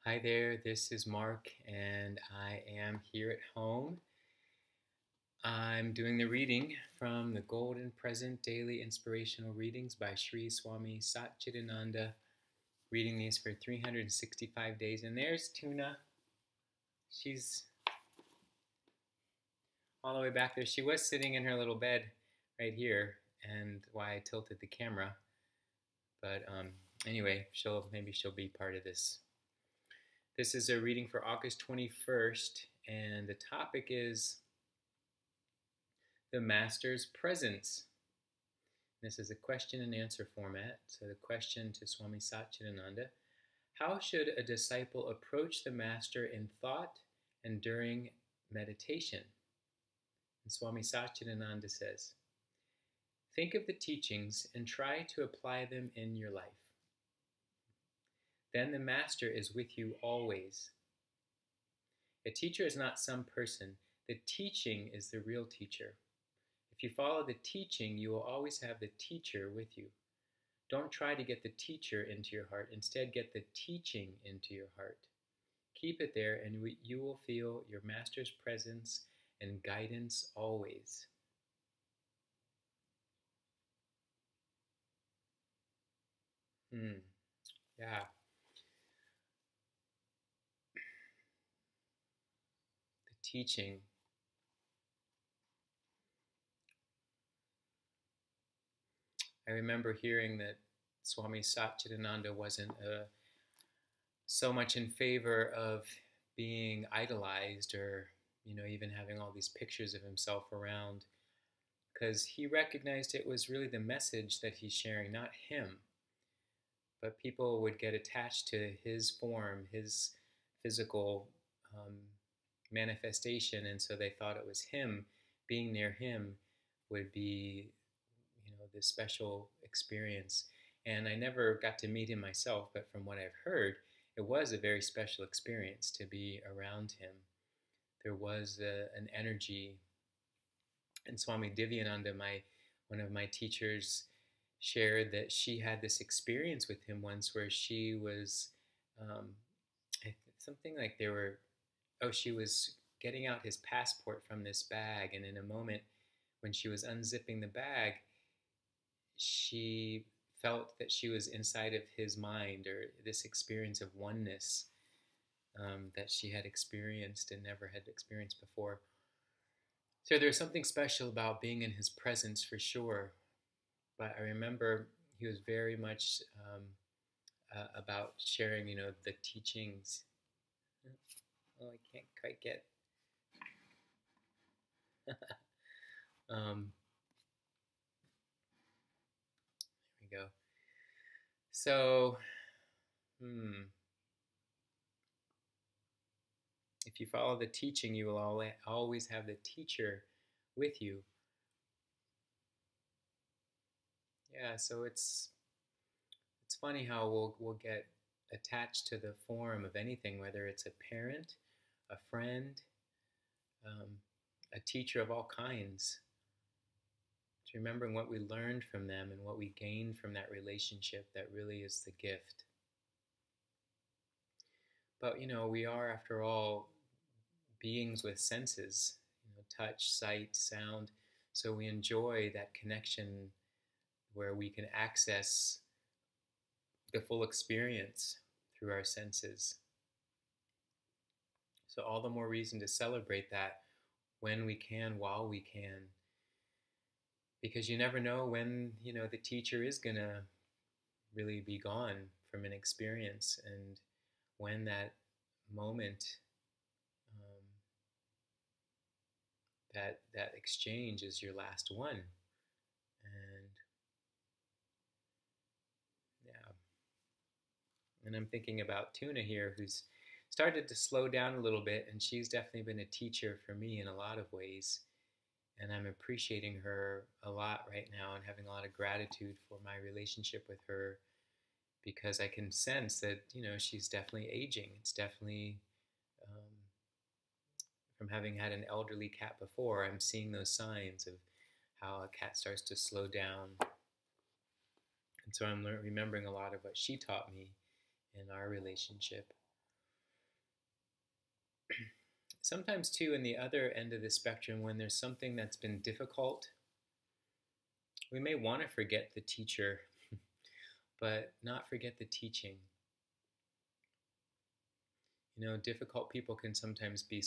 Hi there, this is Mark, and I am here at home. I'm doing the reading from the Golden Present Daily Inspirational Readings by Sri Swami Satchidananda, reading these for 365 days. And there's Tuna. She's all the way back there. She was sitting in her little bed right here, and why I tilted the camera. But anyway, maybe she'll be part of this. This is a reading for August 21st, and the topic is the Master's Presence. This is a question and answer format. So the question to Swami Satchidananda: how should a disciple approach the Master in thought and during meditation? And Swami Satchidananda says, think of the teachings and try to apply them in your life. Then the Master is with you always. A teacher is not some person. The teaching is the real teacher. If you follow the teaching, you will always have the teacher with you. Don't try to get the teacher into your heart. Instead, get the teaching into your heart. Keep it there, and you will feel your Master's presence and guidance always. Yeah. The teaching. I remember hearing that Swami Satchidananda wasn't so much in favor of being idolized or, even having all these pictures of himself around, because he recognized it was really the message that he's sharing, not him. But people would get attached to his form, his physical manifestation, and so they thought it was him. Being near him would be, this special experience. And I never got to meet him myself, but from what I've heard, it was a very special experience to be around him. There was an energy. And Swami Divyananda, one of my teachers, shared that she had this experience with him once where she was something like she was getting out his passport from this bag, and in a moment when she was unzipping the bag, she felt that she was inside of his mind, or this experience of oneness that she had experienced and never had experienced before. So there's something special about being in his presence for sure. But I remember he was very much about sharing, the teachings. Oh, I can't quite get. There we go. So, if you follow the teaching, you will always have the teacher with you. Yeah, so it's funny how we'll get attached to the form of anything, whether it's a parent, a friend, a teacher of all kinds. It's remembering what we learned from them and what we gained from that relationship that really is the gift. But, we are, after all, beings with senses, touch, sight, sound. So we enjoy that connection where we can access the full experience through our senses. So all the more reason to celebrate that when we can, while we can. Because you never know when, the teacher is going to really be gone from an experience, and when that moment, that exchange is your last one. And yeah. And I'm thinking about Tuna here, who's started to slow down a little bit, and she's definitely been a teacher for me in a lot of ways. And I'm appreciating her a lot right now and having a lot of gratitude for my relationship with her, because I can sense that, she's definitely aging. It's definitely, from having had an elderly cat before, I'm seeing those signs of how a cat starts to slow down. And so I'm remembering a lot of what she taught me in our relationship. sometimes too, in the other end of the spectrum, when there's something that's been difficult, we may want to forget the teacher, but not forget the teaching. You know, difficult people can sometimes be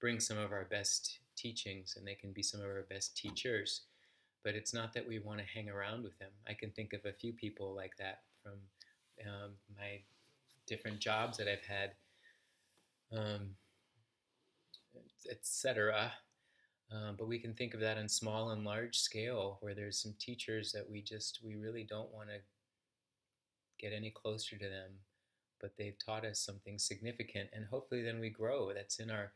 bring some of our best teachings, and they can be some of our best teachers. But it's not that we want to hang around with them. I can think of a few people like that from my different jobs that I've had, um, etc. But we can think of that on small and large scale, where there's some teachers that we really don't want to get any closer to them, but they've taught us something significant, and hopefully then we grow. That's in our,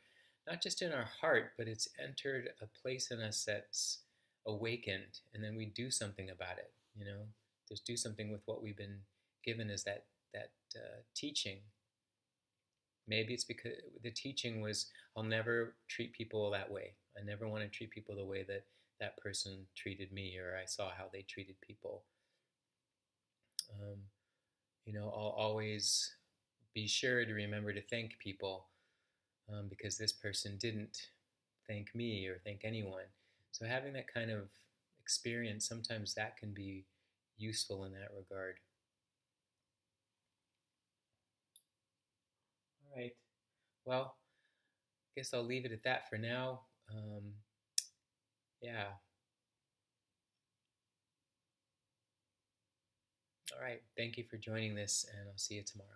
not just in our heart, but it's entered a place in us that's awakened, and then we do something about it. You know, just do something with what we've been given as that teaching. Maybe it's because the teaching was, I'll never treat people that way. I never want to treat people the way that that person treated me, or I saw how they treated people. You know, I'll always be sure to remember to thank people, because this person didn't thank me or thank anyone. So having that kind of experience, sometimes that can be useful in that regard. All right. Well, I guess I'll leave it at that for now. Yeah. All right. Thank you for joining this, and I'll see you tomorrow.